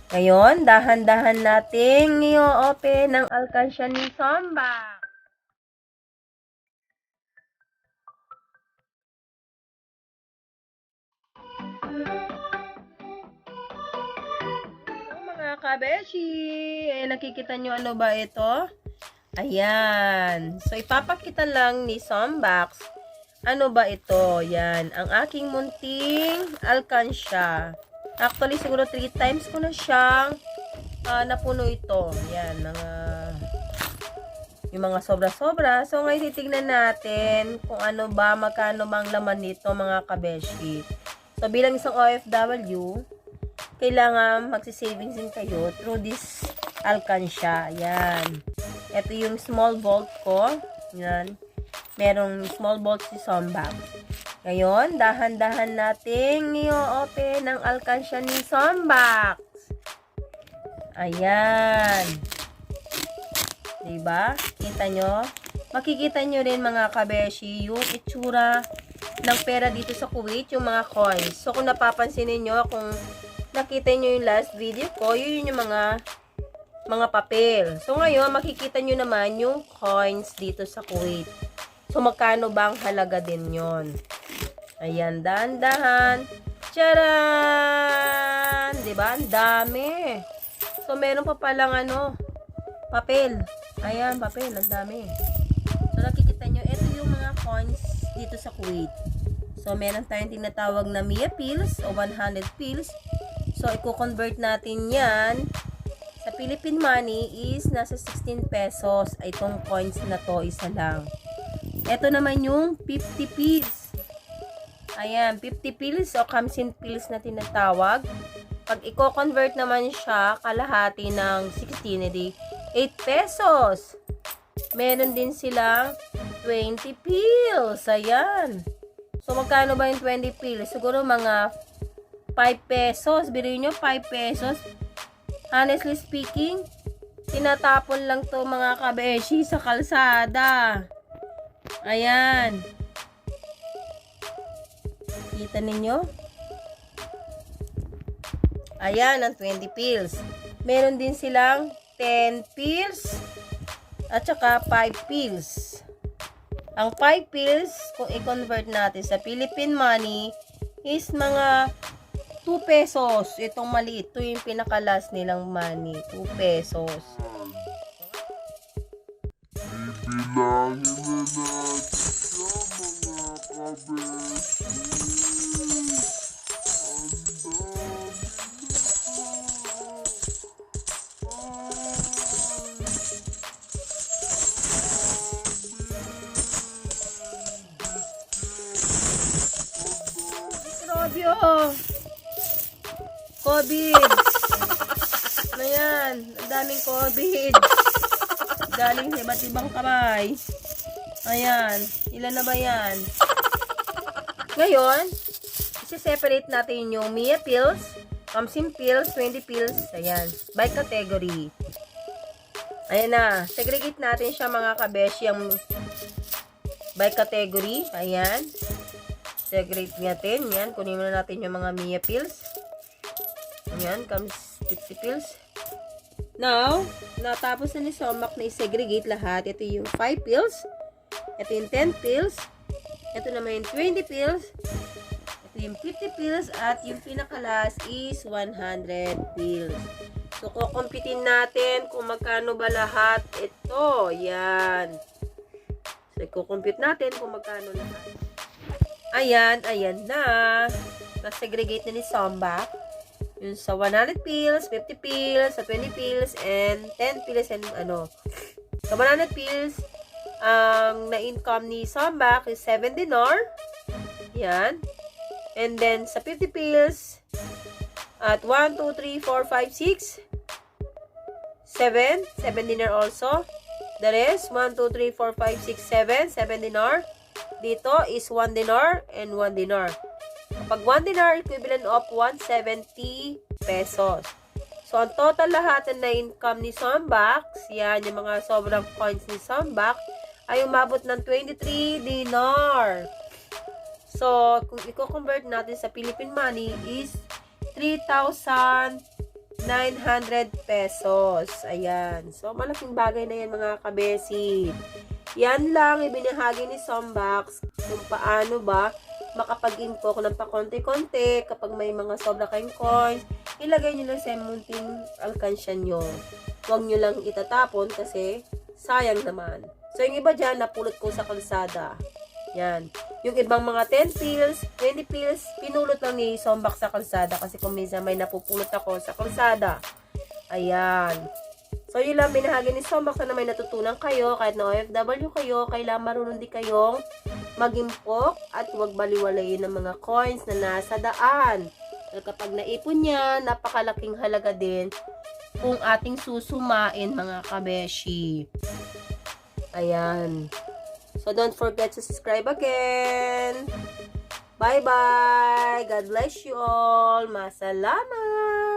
Ngayon, dahan-dahan nating i-open ang alkansya ni Somba. So, mga kabeshi, nakikita nyo ano ba ito? Ayan. So, ipapakita lang ni Sombax. Ano ba ito? Yan. Ang aking munting alkansya. Actually, siguro 3 times ko na siyang napuno ito. Yan. Yung mga sobra-sobra. So, ngayon titignan natin kung ano ba, magkano bang laman nito mga kabeshi. So, bilang isang OFW, kailangan magsisavings din kayo through this alkansya. Yan. Ito yung small vault ko. Yan. Merong small vault si Sombax. Ngayon, dahan-dahan nating i-open ang alkansya ni Sombax. Ayan. Diba? Kita nyo? Makikita nyo rin mga kabeshi yung itsura ng pera dito sa Kuwait, yung mga coins. So, kung napapansin niyo kung nakita nyo yung last video ko, yun yung mga papel. So, ngayon, makikita nyo naman yung coins dito sa Kuwait. So, magkano bang halaga din yon? Ayan, dahan-dahan. Charan! Diba? Ang dami. So, meron pa palang papel. Ayan, papel. Ang dami. So, nakikita nyo, ito yung mga coins dito sa Kuwait. So, meron tayong tinatawag na Mia pills o 100 pills. So, i-convert natin yan. Sa Philippine money is nasa 16 pesos. Ay, itong coins na to, isa lang. Ito naman yung 50 pills. Ayan, 50 pills o kamsin pills na tinatawag. Pag i-convert naman siya, kalahati ng 16, edi 8 pesos. Meron din silang 20 pills. Ayan. So, magkano ba yung 20 pills? Siguro mga 5 pesos. Biruin nyo, 5 pesos. Honestly speaking, tinatapon lang to mga kabeshi sa kalsada. Ayan. Kita ninyo? Ayan, ang 20 pills. Meron din silang 10 pills at saka 5 pills. Ang 5 pills, kung i-convert natin sa Philippine money, is mga 2 pesos. Itong maliit. Ito yung pinakalas nilang money. 2 pesos. Bibilangin na natin siya mga kabeshi. Robyo! COVID! Ano yan? Ang daming COVID. Galing sa iba't ibang kamay. Ayan. Ilan na ba yan? Ngayon, isi-separate natin yung Mia pills, Kamsin pills, 20 pills. Ayan. By category. Ayan na. Segregate natin siya mga kabeshi yung by category. Ayan. Segregate natin. Yan. Kunin muna natin yung mga Mia pills. Ayan. Comes 50 pills. Now, natapos na ni Sombax na i-segregate lahat. Ito yung 5 pills. Ito yung 10 pills. Ito naman yung 20 pills. Ito yung 50 pills. At yung pinakalas is 100 pills. So, kukumpitin natin kung magkano ba lahat ito. Yan. So, kukumpit natin kung magkano lahat. Ayan, ayan na. Na-segregate na ni Sombax. Yung sa 100 pills, 50 pills, sa 20 pills, and 10 pills, and Sa 100 pills, ang na-income ni Sombax is 7 dinar. Yan. And then, sa 50 pills, at 1, 2, 3, 4, 5, 6, 7. 7 dinar also. The rest, 1, 2, 3, 4, 5, 6, 7. 7 dinar. Dito is 1 dinar and 1 dinar. Kapag 1 dinar, equivalent of 170 pesos. So, ang total lahat na income ni Sombax, yan, yung mga sobrang coins ni Sombax, ay umabot ng 23 dinar. So, kung i-convert natin sa Philippine money is 3,000 900 pesos. Ayan. So, malaking bagay na yan mga kabesi. Yan lang ibinahagi ni Sombax kung paano ba makapag-impok ng pakonti-konti kapag may mga sobra kayong coins. Ilagay nyo lang sa munting alkansya nyo. Huwag nyo lang itatapon kasi sayang naman. So, yung iba dyan, napulot ko sa kalsada. Yan. Yung ibang mga 10 pills, 20 pills, pinulot lang ni Sombax sa kalsada kasi kung minsan may napupulot ako sa kalsada. Ayan. So, yun lang binahagi ni Sombax na may natutunan kayo. Kahit na OFW kayo, kailangan marunong din kayong mag-impok at huwag baliwalayin ng mga coins na nasa daan. Dahil kapag naipon niya, napakalaking halaga din kung ating susumain mga kabeshi. Ayan. So, don't forget to subscribe again. Bye-bye. God bless you all. Masalamat.